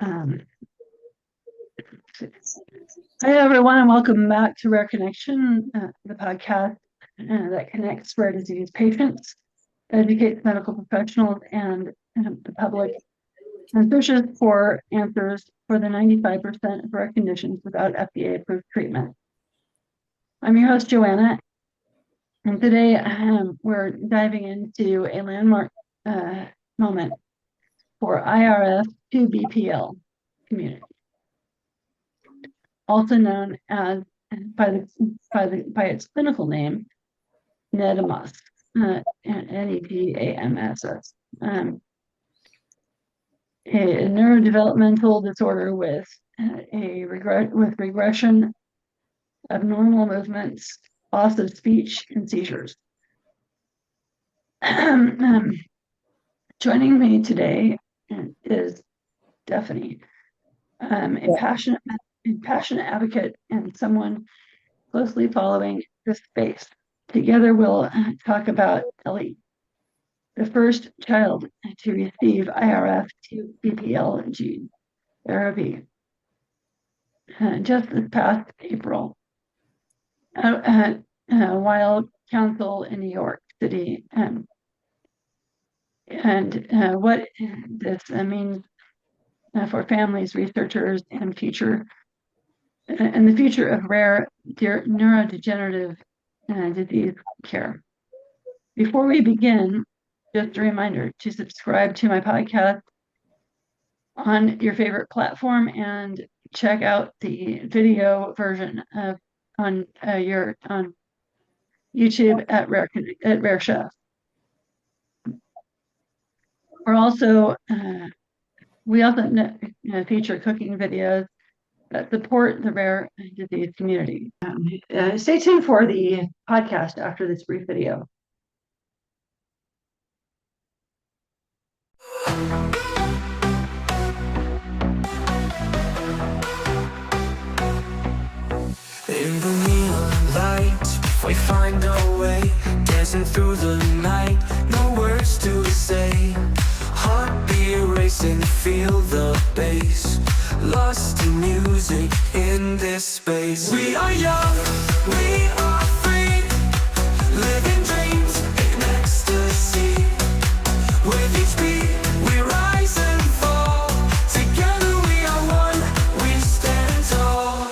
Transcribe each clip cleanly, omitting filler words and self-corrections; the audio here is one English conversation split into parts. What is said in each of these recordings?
Hi, everyone, and welcome back to Rare Connection, the podcast that connects rare disease patients, educates medical professionals and the public, and searches for answers for the 95% of rare conditions without FDA-approved treatment. I'm your host, Joanna, and today we're diving into a landmark moment for IRF2BPL community, also known as by its clinical name, NEDAMSS, NEDAMSS, a neurodevelopmental disorder with regression, abnormal movements, loss of speech, and seizures. Joining me today is Stephanie, a passionate advocate and someone closely following this space. Together, we'll talk about Ellie, the first child to receive IRF2BPL gene therapy just this past April at Weill Council in New York City, and what this means for families, researchers, and the future of rare neurodegenerative disease care. Before we begin, just a reminder to subscribe to my podcast on your favorite platform and check out the video version on YouTube at Rare Chef. We also feature cooking videos that support the rare disease community. Stay tuned for the podcast after this brief video. In the neon light, we find our way, dancing through the night, no words to say. Heartbeat racing, feel the bass, lost in music in this space. We are young, we are free, living dreams in ecstasy. With each beat, we rise and fall. Together we are one, we stand tall.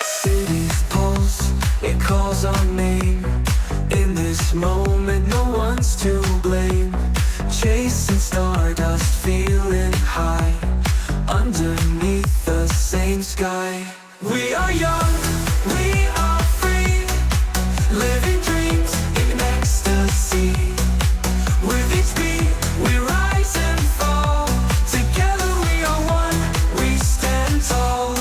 City's pulse, it calls our name. In this moment, no one's to blame. Chasing stardust, feeling high, underneath the same sky. We are young, we are free, living dreams in ecstasy. With each beat, we rise and fall. Together we are one, we stand tall.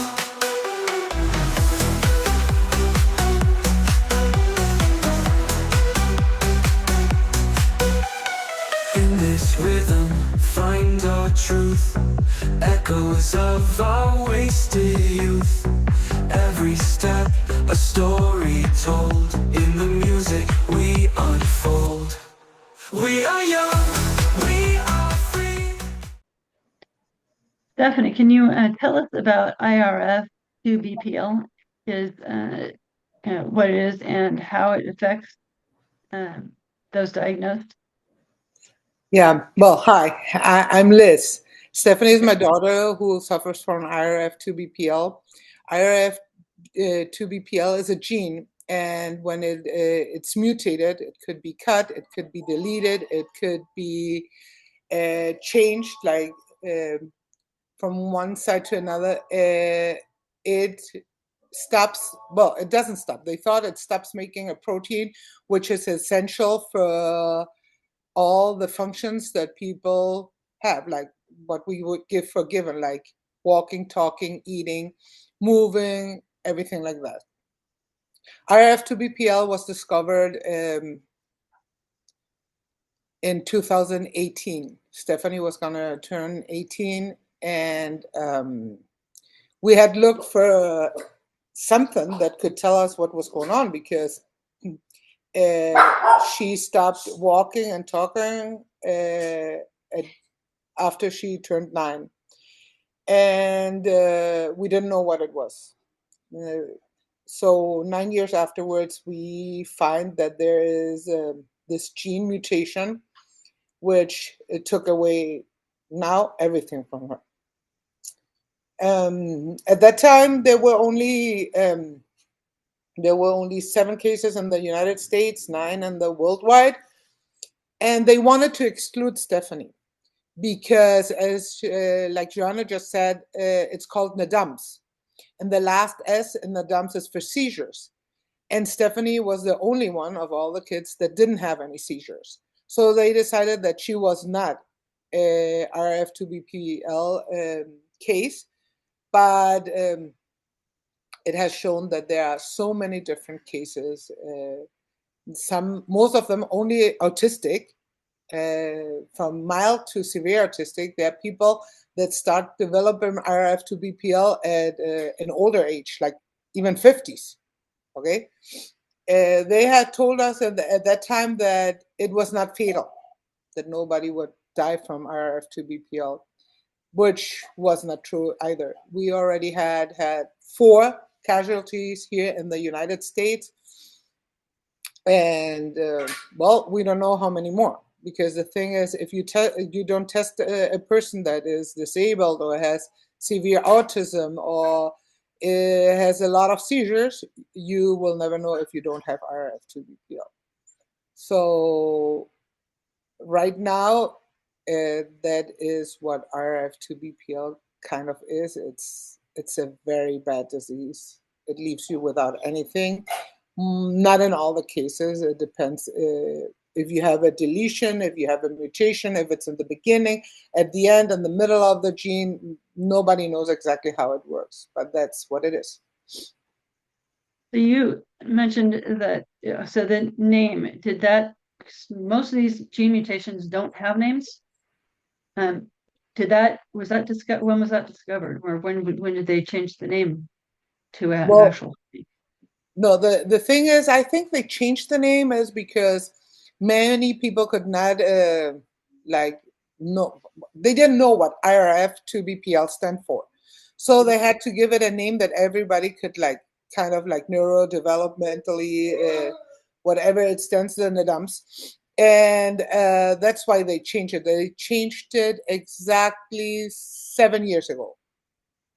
In this rhythm, find our truth, echoes of our wasted youth. Every step, a story told. In the music, we unfold. We are young, we are free. Stephanie, can you tell us about IRF2BPL, what it is and how it affects those diagnosed? Yeah, well, hi, I'm Liz. Stephanie is my daughter who suffers from IRF2BPL. IRF2BPL is a gene, and when it's mutated, it could be cut, it could be deleted, it could be changed, like from one side to another. It stops, well, it doesn't stop. They thought it stops making a protein, which is essential for all the functions that people have, like what we would give for given, like walking, talking, eating, moving, everything like that. IRF2BPL was discovered in 2018. Stephanie was gonna turn 18, and we had looked for something that could tell us what was going on, because she stopped walking and talking after she turned 9. And we didn't know what it was. So 9 years afterwards, we find that there is this gene mutation, which it took away now everything from her. At that time, there were only 7 cases in the United States, 9 in the worldwide, and they wanted to exclude Stephanie because, as like Joanna just said, it's called NEDAMSS, and the last S in NEDAMSS is for seizures. And Stephanie was the only one of all the kids that didn't have any seizures. So they decided that she was not a RF2BPL case, but it has shown that there are so many different cases. Most of them only autistic, from mild to severe autistic. There are people that start developing RF2BPL at an older age, like even 50s. Okay, they had told us at that time that it was not fatal, that nobody would die from RF2BPL, which was not true either. We already had 4 casualties here in the United States, and well, we don't know how many more, because the thing is, if you don't test a person that is disabled or has severe autism or has a lot of seizures, you will never know if you don't have RF2BPL. So right now, that is what RF2BPL kind of is. It's a very bad disease. It leaves you without anything. Not in all the cases. It depends if you have a deletion, if you have a mutation, if it's in the beginning, at the end, in the middle of the gene. Nobody knows exactly how it works, but that's what it is. So you mentioned that, so the name, did that, most of these gene mutations don't have names? Was that discovered, when was that discovered? Or when did they change the name to an actual name? No, the thing is, I think they changed the name is because many people could not no, they didn't know what RF2BPL stand for. So they had to give it a name that everybody could kind of neurodevelopmentally, whatever it stands for, NEDAMSS. And that's why they changed it. They changed it exactly 7 years ago.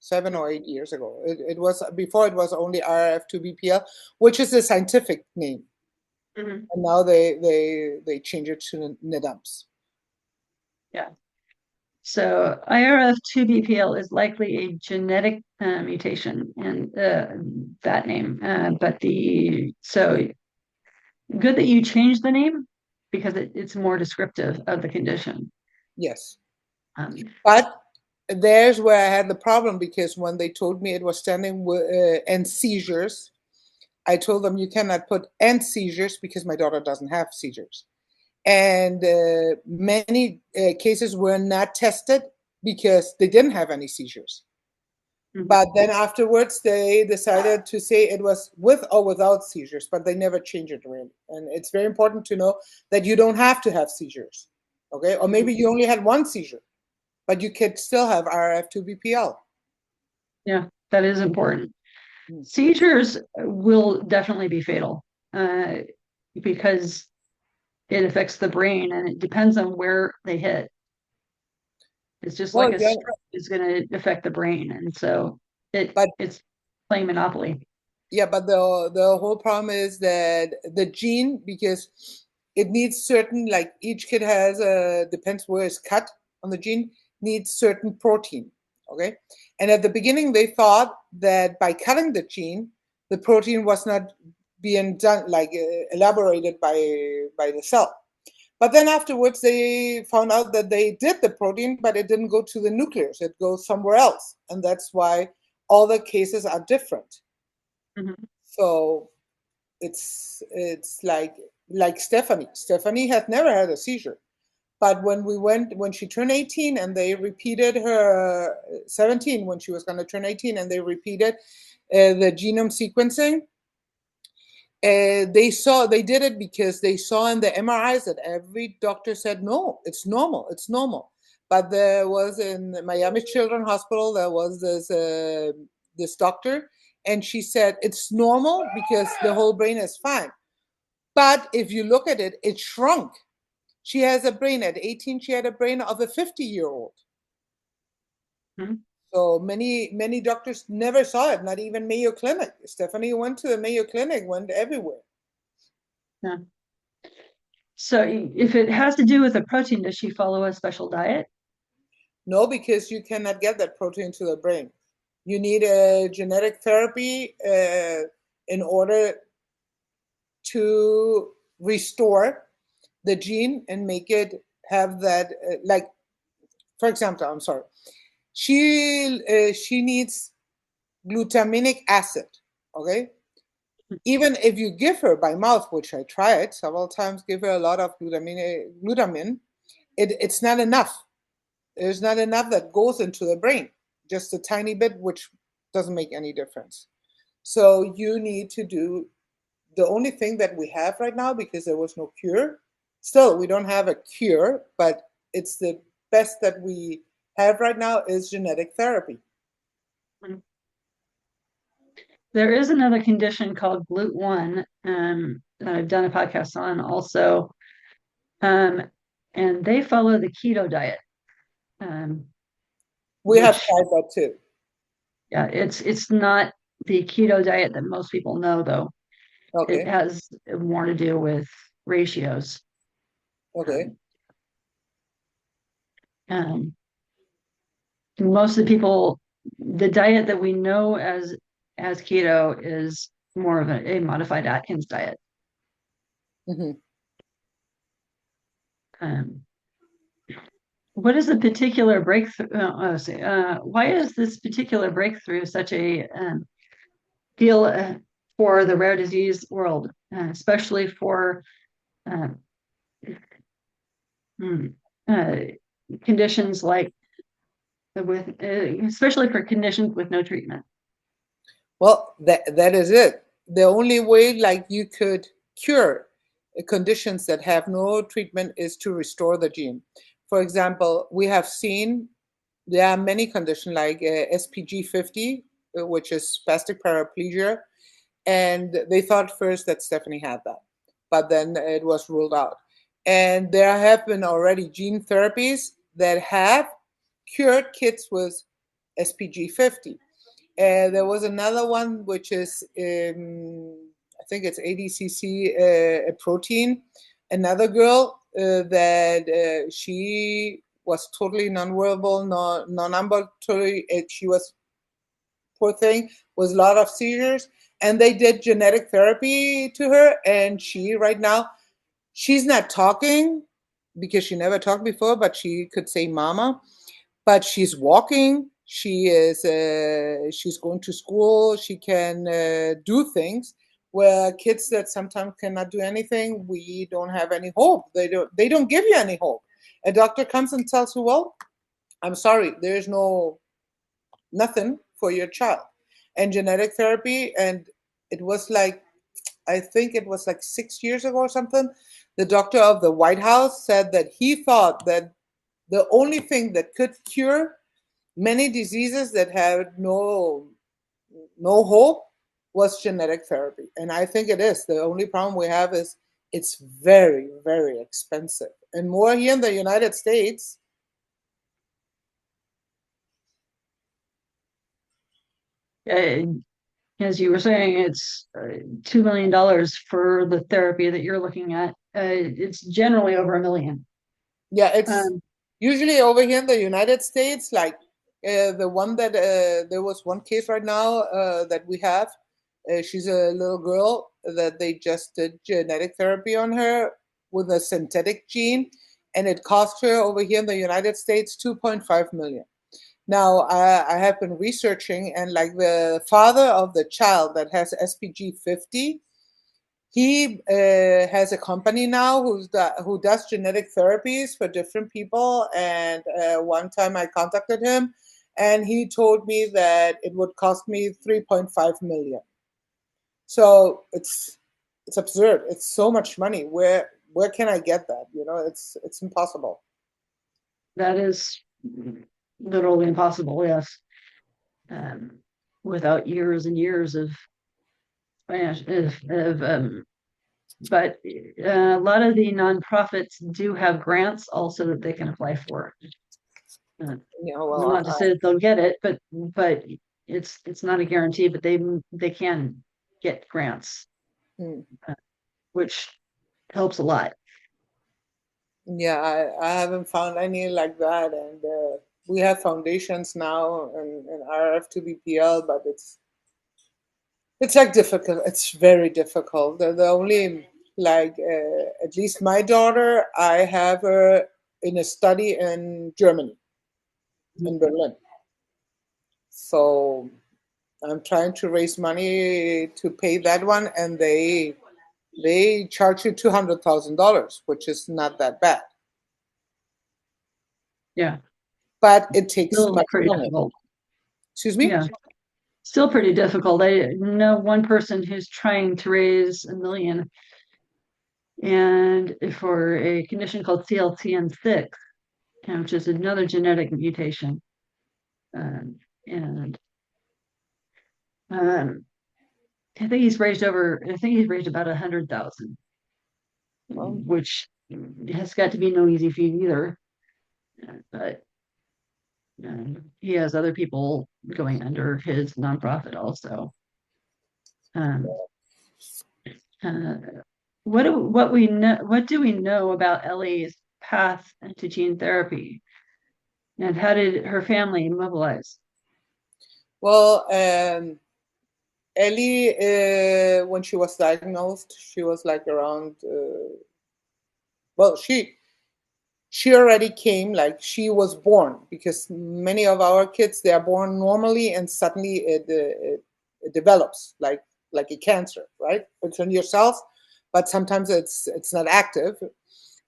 7 or 8 years ago. It was before, it was only RF2BPL, which is a scientific name. And now they change it to NEDAMSS. Yeah. So IRF2BPL is likely a genetic mutation in that name, so good that you changed the name because it's more descriptive of the condition. Yes. But there's where I had the problem, because when they told me it was standing with and seizures, I told them you cannot put and seizures because my daughter doesn't have seizures. And many cases were not tested because they didn't have any seizures. But then afterwards, they decided to say it was with or without seizures, but they never changed it really. And it's very important to know that you don't have to have seizures, okay? Or maybe you only had 1 seizure, but you could still have RF2BPL. Yeah, that is important. Seizures will definitely be fatal because it affects the brain and it depends on where they hit. It's just like a stroke is going to affect the brain, and so it's playing Monopoly. Yeah, but the whole problem is that the gene, because it needs certain, each kid has depends where it's cut on the gene, needs certain protein. Okay, and at the beginning they thought that by cutting the gene, the protein was not being done elaborated by the cell. But then afterwards, they found out that they did the protein, but it didn't go to the nucleus. It goes somewhere else. And that's why all the cases are different. So it's like Stephanie. Stephanie had never had a seizure. But when she turned 18 and they repeated her 17, when she was going to turn 18, and they repeated the genome sequencing, They did it because they saw in the MRIs that every doctor said, no, it's normal, it's normal. But there was in Miami Children's Hospital, there was this doctor, and she said it's normal because the whole brain is fine. But if you look at it, it shrunk. She has a brain at 18, she had a brain of a 50-year-old. Hmm. So many doctors never saw it, not even Mayo Clinic. Stephanie went to the Mayo Clinic, went everywhere. Yeah. So if it has to do with a protein, does she follow a special diet? No, because you cannot get that protein to the brain. You need a genetic therapy in order to restore the gene and make it have that, like, for example, I'm sorry, she needs glutaminic acid, okay? Even if you give her by mouth, which I tried several times, give her a lot of glutamine, it's not enough. There's not enough that goes into the brain, just a tiny bit, which doesn't make any difference. So you need to do the only thing that we have right now, because there was no cure. Still, we don't have a cure, but it's the best that we have right now is genetic therapy. There is another condition called GLUT1 that I've done a podcast on also. And they follow the keto diet. We have Which, tried that too. yeah, it's not the keto diet that most people know, though. It Okay. has more to do with ratios. Okay. Most of the people, the diet that we know as keto is more of a modified Atkins diet. Mm-hmm. What is the particular breakthrough? Why is this particular breakthrough such a deal for the rare disease world, especially for conditions like especially for conditions with no treatment? Well, that is it. The only way, like, you could cure conditions that have no treatment is to restore the gene. For example, we have seen there are many conditions like SPG 50, which is spastic paraplegia, and they thought first that Stephanie had that, but then it was ruled out. And there have been already gene therapies that have cured kids with SPG 50. There was another one which is, I think it's ADCC, a protein. Another girl that she was totally non-verbal, non-ambulatory. She was, poor thing, was a lot of seizures, and they did genetic therapy to her, and she right now, she's not talking because she never talked before, but she could say mama, but she's walking, she is she's going to school, she can do things where kids that sometimes cannot do anything, we don't have any hope. They don't give you any hope. A doctor comes and tells you, well, I'm sorry, there's nothing for your child. And genetic therapy, and it was like, I think it was like 6 years ago or something, the doctor of the White House said that he thought that the only thing that could cure many diseases that had no hope was genetic therapy. And I think it is. The only problem we have is it's very, very expensive. And more here in the United States. As you were saying, it's $2 million for the therapy that you're looking at. It's generally over $1 million. Yeah, it's usually over here in the United States, like the one that there was one case right now that we have. She's a little girl that they just did genetic therapy on her with a synthetic gene, and it cost her over here in the United States 2.5 million. Now, I have been researching, and like the father of the child that has SPG 50, he has a company now who does genetic therapies for different people. And one time I contacted him, and he told me that it would cost me 3.5 million. So it's it's absurd. It's so much money. Where can I get that? You know, it's impossible. That is literally impossible, yes. Without years and years of but a lot of the nonprofits do have grants also that they can apply for. You know, well, Not to say that they'll get it, but it's not a guarantee, but they can get grants, which helps a lot. Yeah, I haven't found any like that, and we have foundations now and RF2BPL, but it's like difficult. It's very difficult. The only like at least my daughter, I have her in a study in Germany, in Berlin. So I'm trying to raise money to pay that one, and they charge you $200,000, which is not that bad. Yeah, But it takes still much pretty longer. difficult. Excuse me? Yeah, still pretty difficult. I know one person who's trying to raise $1 million, and for a condition called CLTN6, which is another genetic mutation. And I think he's raised about 100,000, which has got to be no easy feat either. But he has other people going under his nonprofit also. What do we know about Ellie's path to gene therapy, and how did her family mobilize? Well, Ellie, when she was diagnosed, she was like around. Well, she already came, like she was born, because many of our kids, they are born normally and suddenly it develops like a cancer, right? It's in your cells, but sometimes it's not active.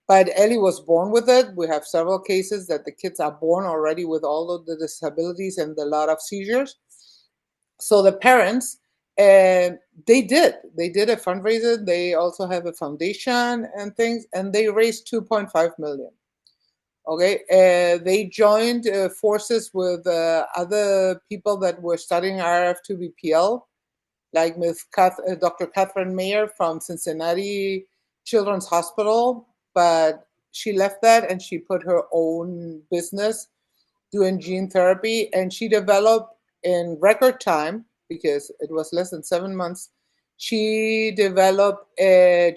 But Ellie was born with it. We have several cases that the kids are born already with all of the disabilities and a lot of seizures. So the parents, they did a fundraiser. They also have a foundation and things, and they raised 2.5 million. Okay, they joined forces with other people that were studying RF2BPL, like with Dr. Catherine Mayer from Cincinnati Children's Hospital, but she left that and she put her own business doing gene therapy, and she developed in record time, because it was less than 7 months, she developed a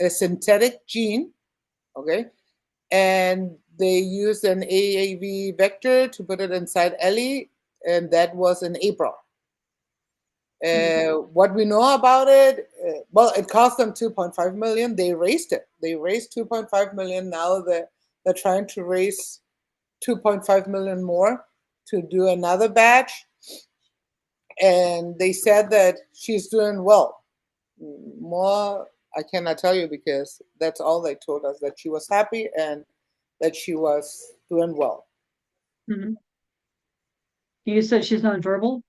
synthetic gene, okay, and they used an AAV vector to put it inside Ellie, and that was in April. What we know about it, well, it cost them 2.5 million. They raised it. They raised 2.5 million. Now they're trying to raise 2.5 million more to do another batch. And they said that she's doing well. More, I cannot tell you, because that's all they told us, that she was happy and that she was doing well. Mm-hmm. You said she's nonverbal?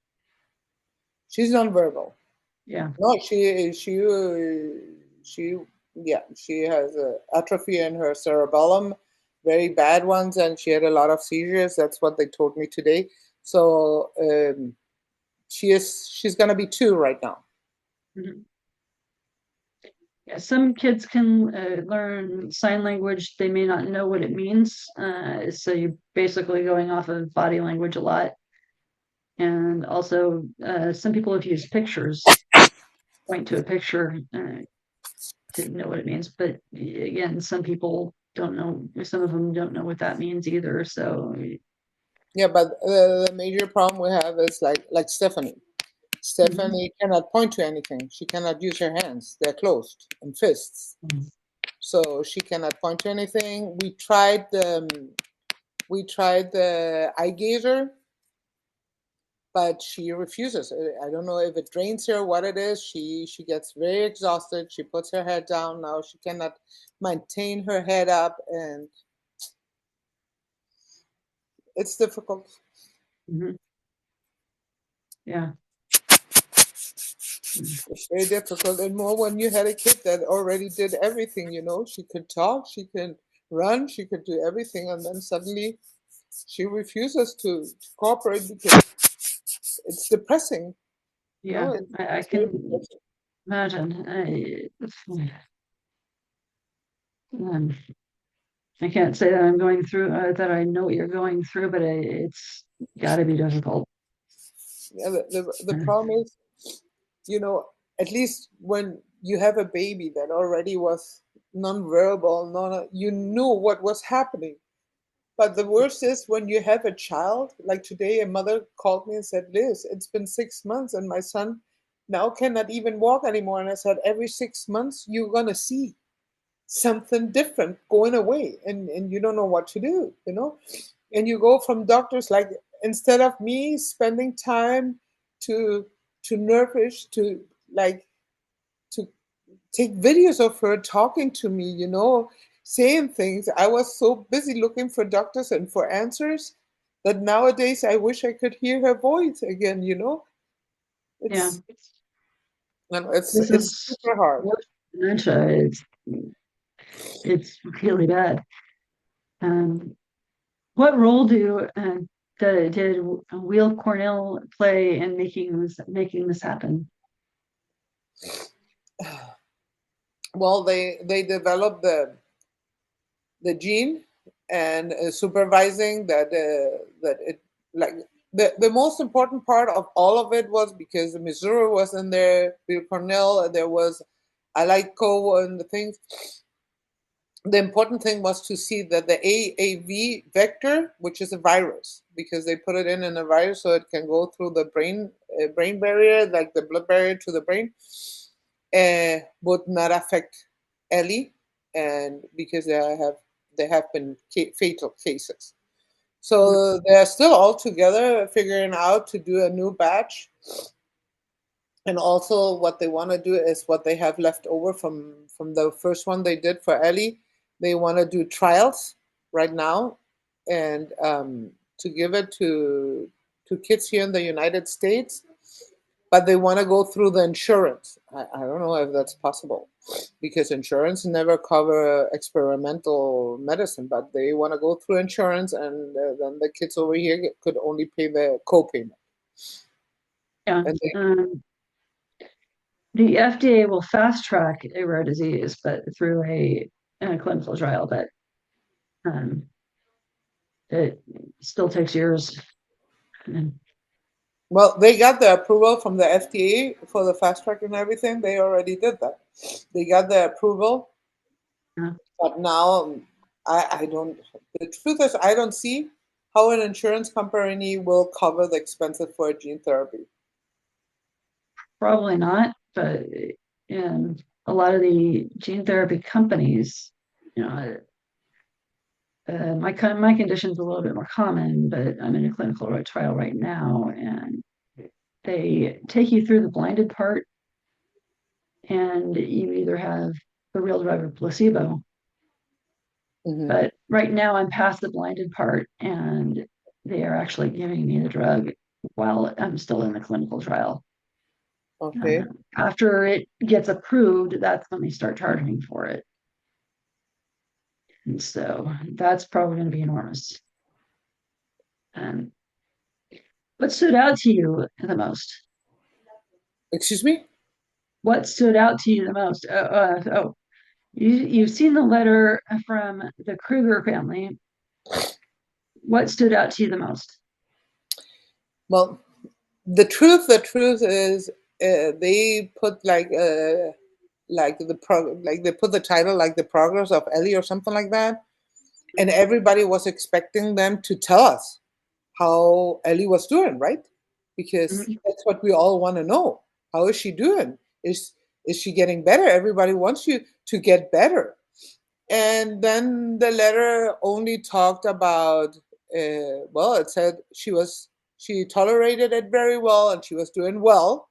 She's nonverbal. Yeah. No, she has atrophy in her cerebellum, very bad ones, and she had a lot of seizures. That's what they told me today. So she's gonna be 2 right now. Mm-hmm. Yeah, some kids can learn sign language. They may not know what it means. So you're basically going off of body language a lot. And also, some people have used pictures, point to a picture to know what it means. But again, some people don't know. Some of them don't know what that means either. So yeah, but the major problem we have is like Stephanie. Stephanie cannot point to anything. She cannot use her hands. They're closed in fists. So she cannot point to anything. We tried the eye gazer, but she refuses. I don't know if it drains her, what it is. She gets very exhausted. She puts her head down. Now she cannot maintain her head up, and it's difficult. Yeah. It's very difficult, and more when you had a kid that already did everything, you know. She could talk, she could run, she could do everything, and then suddenly she refuses to cooperate because it's depressing. You Yeah, know, I it's very can depressing. imagine. Um, I can't say that I'm going through that I know what you're going through, but it's got to be difficult. Yeah, the problem is, you know, at least when you have a baby that already was nonverbal, you knew what was happening. But the worst is when you have a child, like today, a mother called me and said, Liz, it's been 6 months and my son now cannot even walk anymore. And I said, every 6 months, you're going to see something different going away and you don't know what to do, you know? And you go from doctors, like, instead of me spending time to nourish, to like, to take videos of her talking to me, you know, saying things. I was so busy looking for doctors and for answers that nowadays I wish I could hear her voice again, you know. Yeah, It's you know, it's this it's is super hard. worse than dementia. It's really bad. Um, what role did Weill Cornell play in making this happen? Well, they developed the gene and supervising that it, like, the most important part of all of it was because Missouri was in there, Bill Cornell, and there was Alico and the things. The important thing was to see that the AAV vector, which is a virus, because they put it in a virus so it can go through the brain barrier, like the blood barrier to the brain, would not affect Ellie, and because there have been fatal cases. So they're still all together figuring out to do a new batch. And also what they want to do is what they have left over from the first one they did for Ellie. They want to do trials right now, and to give it to kids here in the United States, but they want to go through the insurance. I don't know if that's possible because insurance never cover experimental medicine, but they want to go through insurance, and then the kids over here could only pay the co-payment. Yeah. And they, The FDA will fast track a rare disease, but through a clinical trial, but um, it still takes years. And, well, they got the approval from the FDA for the fast track and everything. They already did that. They got the approval, uh, but now I don't. The truth is, I don't see how an insurance company will cover the expenses for gene therapy. Probably not, but in a lot of the gene therapy companies, you know, my condition's a little bit more common, but I'm in a clinical trial right now, and they take you through the blinded part, and you either have the real drug or placebo. Mm-hmm. But right now, I'm past the blinded part, and they are actually giving me the drug while I'm still in the clinical trial. Okay. After it gets approved, that's when they start charging for it. And so that's probably going to be enormous. Um, what stood out to you the most? Excuse me? What stood out to you the most? You've seen the letter from the Kruger family. What stood out to you the most? Well, the truth is, they put like like they put the title like the progress of Ellie or something like that, and everybody was expecting them to tell us how Ellie was doing, right? Because Mhm. that's what we all want to know. How is she doing? Is she getting better? Everybody wants you to get better. And then the letter only talked about, well, it said she tolerated it very well and she was doing well,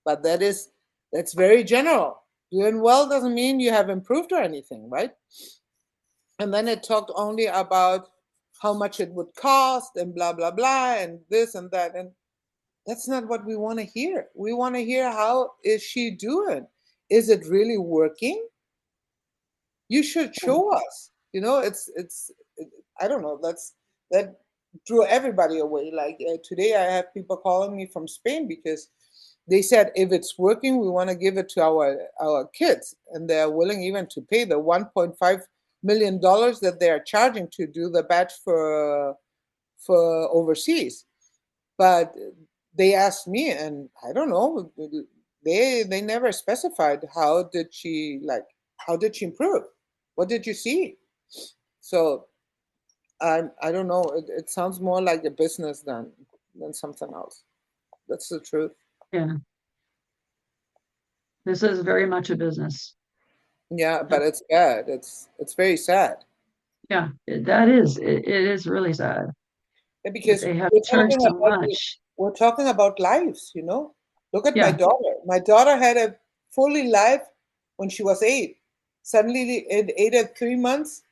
but that's very general. Doing well doesn't mean you have improved or anything, right? And then it talked only about how much it would cost and blah blah blah and this and that, and That's not what we want to hear. We want to hear, how is she doing? Is it really working? You should show us. I don't know. That drew everybody away. Like today, I have people calling me from Spain because they said if it's working, we want to give it to our kids, and they're willing even to pay the $1.5 million that they are charging to do the batch for overseas. But they asked me, and I don't know. They never specified how did she improve? What did you see? So I don't know. It sounds more like a business than something else. That's the truth. Yeah. This is very much a business. Yeah, but it's bad. It's very sad. Yeah, it is really sad that Because they have to charge so much. we're talking about lives, Look at my Yeah. daughter. My daughter had a fully life when she was 8. Suddenly, at 8 at 3 months,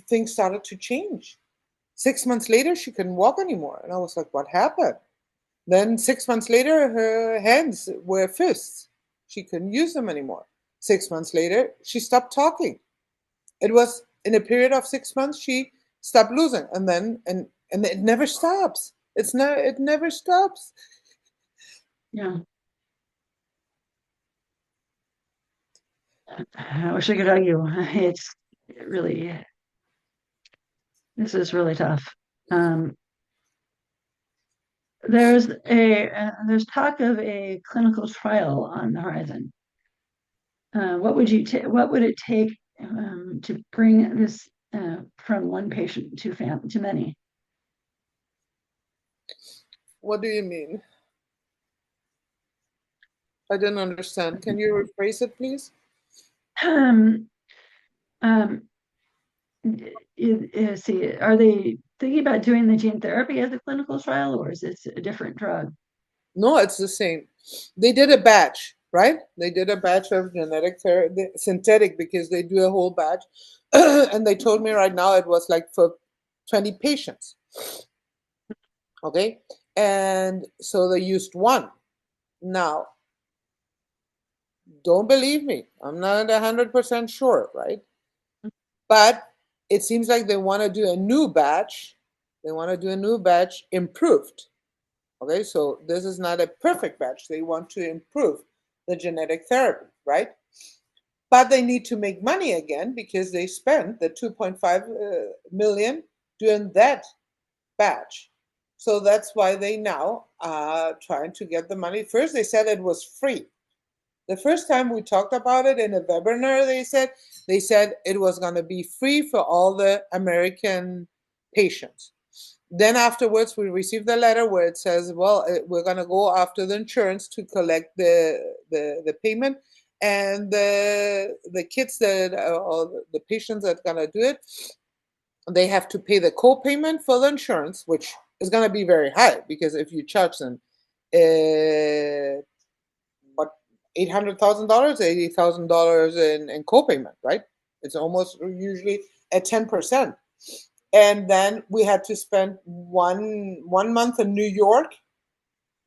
things started to change. 6 months later, she couldn't walk anymore, and I was like, "What happened?" Then 6 months later, her hands were fists. She couldn't use them anymore. 6 months later, she stopped talking. It was in a period of 6 months she stopped losing, and it never stops. It never stops. Yeah. I wish I could hug you. This is really tough. There's talk of a clinical trial on the horizon. What would it take to bring this from one patient to many? What do you mean? I didn't understand. Can you rephrase it, please? Um, see, are they thinking about doing the gene therapy as a clinical trial, or is this a different drug? No, it's the same. They did a batch, right? They did a batch of genetic therapy, synthetic, because they do a whole batch. And they told me right now it was like for 20 patients. Okay. And so they used one. Now, don't believe me. I'm not 100% sure, right? But it seems like they want to do a new batch. They want to do a new batch improved. Okay, so this is not a perfect batch. They want to improve the genetic therapy, right? But they need to make money again because they spent the 2.5 million doing that batch. So that's why they now are trying to get the money. First, they said it was free. The first time we talked about it in a webinar, they said it was going to be free for all the American patients. Then afterwards, we received a letter where it says, well, we're going to go after the insurance to collect the payment. And the kids or the patients that are going to do it, they have to pay the co-payment for the insurance, which is going to be very high because if you charge them what, $800,000, $80,000 in co-payment, right? It's almost usually at 10%. And then we had to spend one month in New York,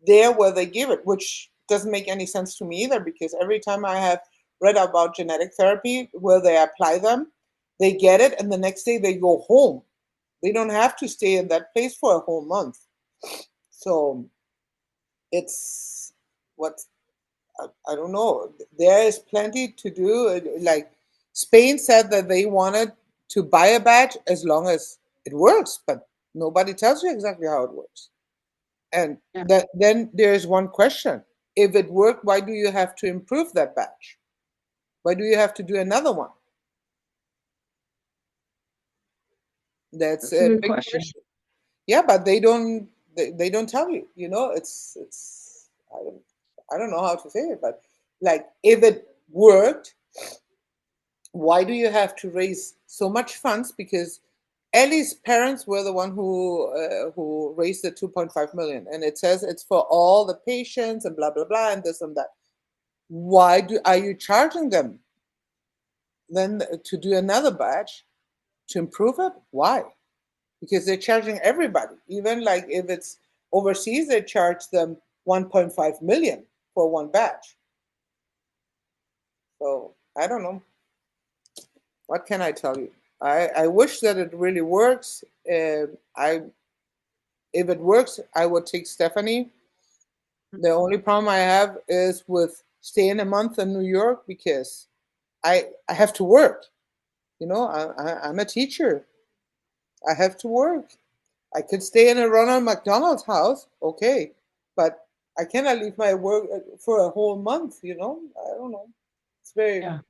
there where they give it, which doesn't make any sense to me either, because every time I have read about genetic therapy where they apply them, they get it, and the next day they go home. They don't have to stay in that place for a whole month. So it's what, I don't know. There is plenty to do. Like Spain said that they wanted to buy a batch as long as it works, but nobody tells you exactly how it works. And Yeah. then there's one question. If it worked, why do you have to improve that batch? Why do you have to do another one? That's a a good big question. question. Yeah, but they don't tell you, it's I don't know how to say it, but like if it worked, why do you have to raise so much funds? Because Ellie's parents were the one who raised the 2.5 million, and it says it's for all the patients and blah blah blah and this and that. Why are you charging them then to do another batch to improve it? Why? Because they're charging everybody, even like if it's overseas they charge them 1.5 million for one batch. So I don't know. What can I tell you? I wish that it really works. If it works, I would take Stephanie. The only problem I have is with staying a month in New York because I have to work. You know, I'm a teacher. I have to work. I could stay in a Ronald McDonald's house, okay, but I cannot leave my work for a whole month. You know, I don't know. It's very. Yeah.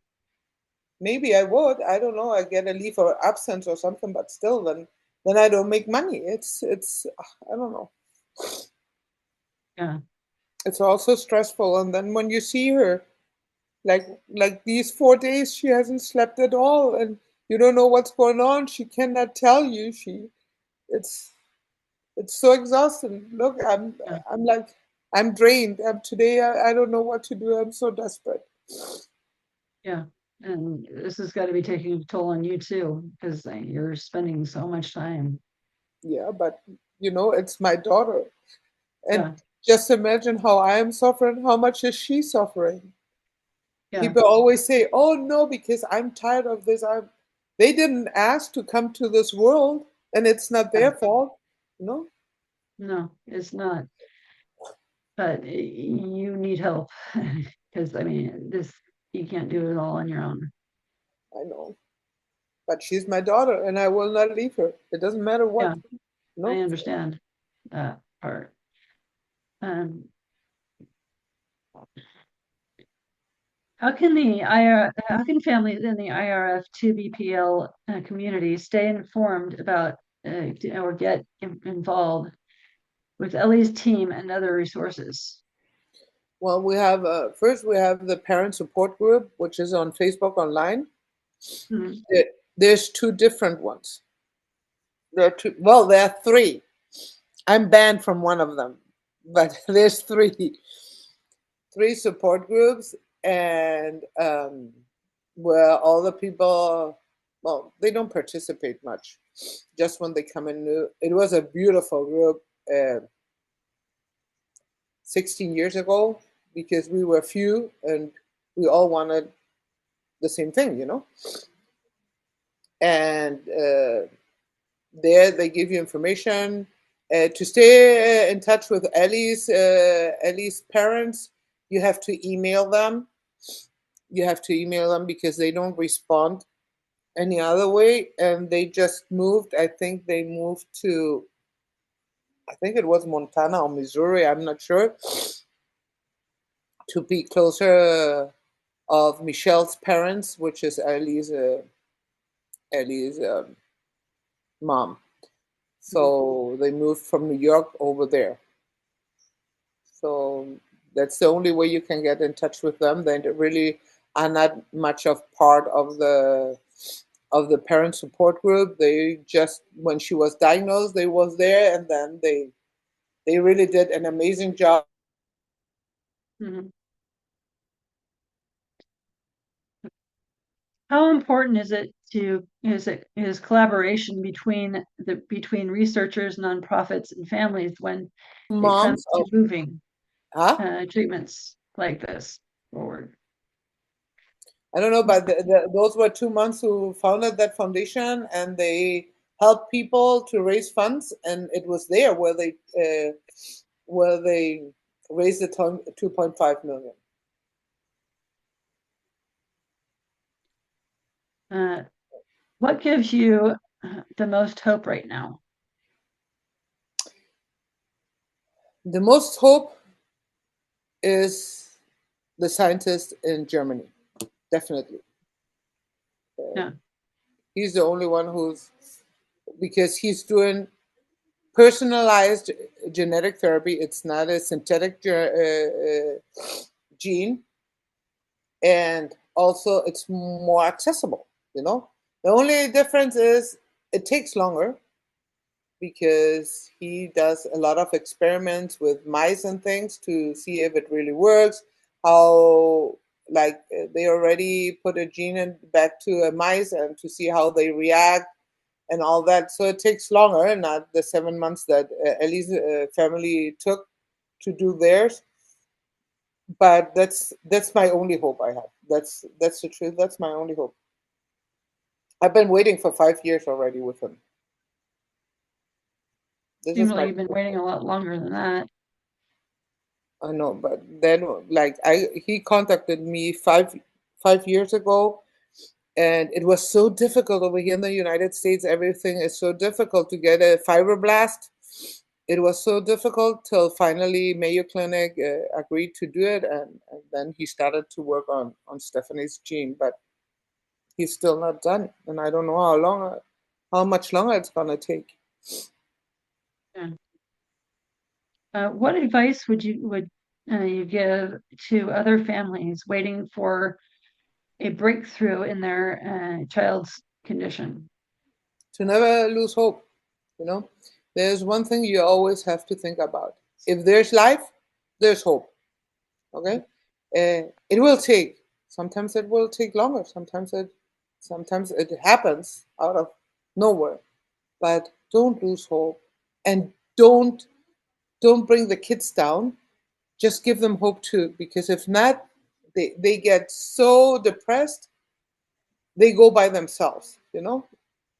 Maybe I would. I don't know. I get a leave of absence or something, but still, then I don't make money. It's. I don't know. Yeah. It's also stressful, and then when you see her, like these 4 days, she hasn't slept at all, and you don't know what's going on. She cannot tell you. It's it's so exhausting. Look, Yeah. I'm like I'm drained. Today I don't know what to do. I'm so desperate. Yeah. And this has got to be taking a toll on you too, because you're spending so much time. Yeah, but you know, it's my daughter. And Yeah. just imagine how I am suffering. How much is she suffering? Yeah. People always say, "Oh no, because I'm tired of this." They didn't ask to come to this world, and it's not their fault, you know. No, it's not. But you need help because I mean, this you can't do it all on your own. I know, but she's my daughter, and I will not leave her. It doesn't matter what, Yeah, you I know. understand that part. Um, how can how can families in the IRF2BPL community stay informed about or get involved with Ellie's team and other resources? Well, we have first we have the parent support group, which is on Facebook online. Mhm. There's two different ones. There are two. Well, there are three. I'm banned from one of them, but there's three support groups, and where all the people, well, they don't participate much, just when they come in new. It was a beautiful group 16 years ago because we were few and we all wanted the same thing, you know. And there they give you information. To stay in touch with Ellie's parents, you have to email them. You have to email them because they don't respond any other way. And they just moved. I think they moved to, I think it was Montana or Missouri. I'm not sure. To be closer of Michelle's parents, which is Ellie's mom. So they moved from New York over there. So that's the only way you can get in touch with them. They really are not much of part of the parent support group. They just, when she was diagnosed, they was there, and then they really did an amazing job. Mhm. How important is it is collaboration between researchers, nonprofits, and families when it comes Moms to of, moving huh? treatments like this forward? I don't know, but those were 2 months who founded that foundation, and they helped people to raise funds, and it was there where they raised the 2.5 million. What gives you the most hope right now? The most hope is the scientist in Germany, definitely. Yeah. He's the only one because he's doing personalized genetic therapy. It's not a synthetic gene, and also it's more accessible. You know, the only difference is it takes longer because he does a lot of experiments with mice and things to see if it really works. How, like, they already put a gene back to a mice and to see how they react, and all that. So it takes longer, not the 7 months that Ellie's family took to do theirs. But that's my only hope I have. That's the truth. That's my only hope. I've been waiting for 5 years already with him. This Seems is like my you've been waiting a lot longer than that. I know, but then like he contacted me five years ago, and it was so difficult over here in the United States. Everything is so difficult to get a fibroblast. It was so difficult till finally Mayo Clinic agreed to do it, and then he started to work on Stephanie's gene, but he's still not done, and I don't know how much longer it's gonna take. What advice would you give to other families waiting for a breakthrough in their child's condition? To never lose hope, you know. There's one thing you always have to think about. If there's life, there's hope. Okay, it will take. Sometimes it will take longer. Sometimes it happens out of nowhere. But don't lose hope, and don't bring the kids down. Just give them hope too, because if not, they get so depressed. They go by themselves. You know,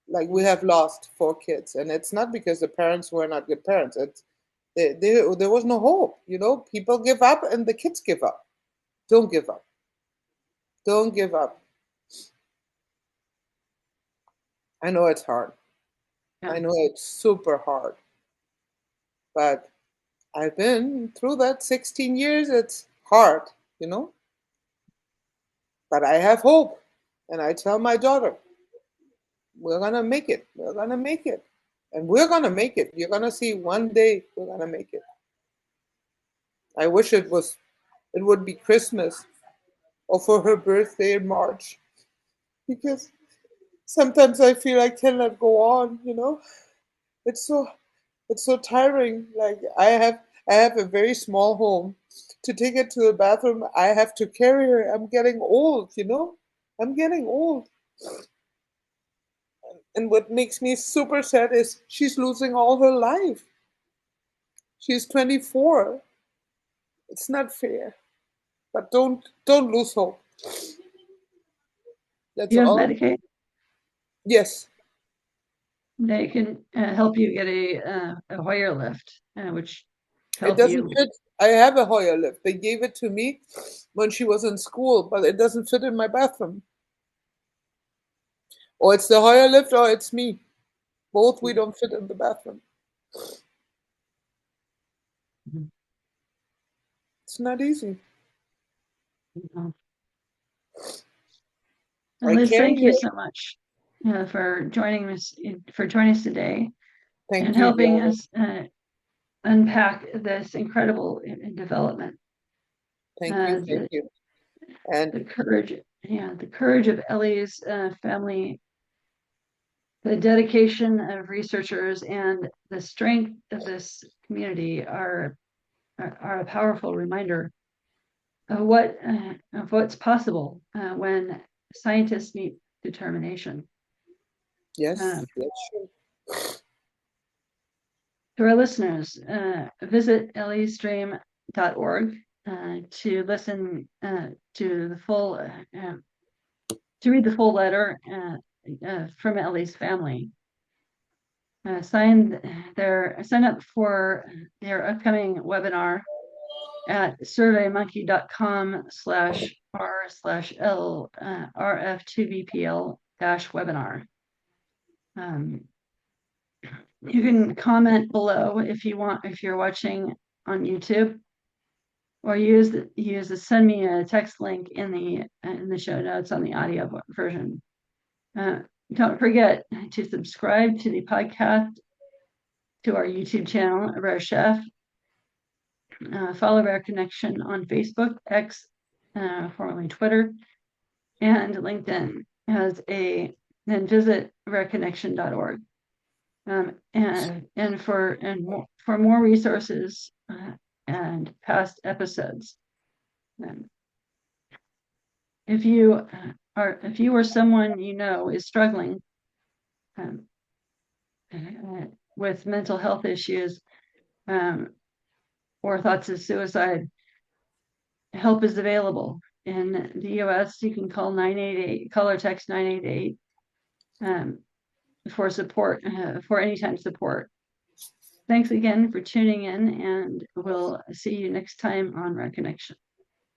like we have lost 4 kids, and it's not because the parents were not good parents. It's there was no hope. You know, people give up, and the kids give up. Don't give up. Don't give up. I know it's hard. Yeah. I know it's super hard. But I've been through that 16 years. It's hard, you know? But I have hope. And I tell my daughter, we're going to make it. We're going to make it. And we're going to make it. You're going to see one day we're going to make it. I wish it would be Christmas or for her birthday in March. Because sometimes I feel I cannot go on, you know? It's so tiring. Like I have a very small home. To take it to the bathroom, I have to carry her. I'm getting old, you know? I'm getting old. And what makes me super sad is she's losing all her life. She's 24. It's not fair. But don't lose hope. That's You have all. Medicaid. Yes. They can help you get a Hoyer lift, which It help doesn't you. fit. I have a Hoyer lift. They gave it to me when she was in school, but it doesn't fit in my bathroom. Or it's the Hoyer lift or it's me. Both we don't fit in the bathroom. Mhm. It's not easy. Mhm. I Liz, carry thank you it. so much for joining us today and Thank you, helping Joanna. us unpack this incredible development. Thank you. Thank you. And The courage of Ellie's family, the dedication of researchers, and the strength of this community are a powerful reminder of what's possible when scientists meet determination. yes, that's true. To our listeners, visit elliestream.org to listen to the full to read the full letter from Ellie's family. Sign up for their upcoming webinar at surveymonkey.com/r/l RF2BPL-webinar. You can comment below if you're watching on YouTube, or use the send me a text link in the show notes on the audio version. Don't forget to subscribe to the podcast, to our YouTube channel, Rare Chef. Follow Rare Connection on Facebook, X, formerly Twitter, and LinkedIn, then visit rareconnection.org. And for more resources and past episodes. If you or someone you know is struggling, with mental health issues or thoughts of suicide, help is available. In the US, you can call 988, call or text 988 for support, for anytime support. Thanks again for tuning in, and we'll see you next time on Reconnection.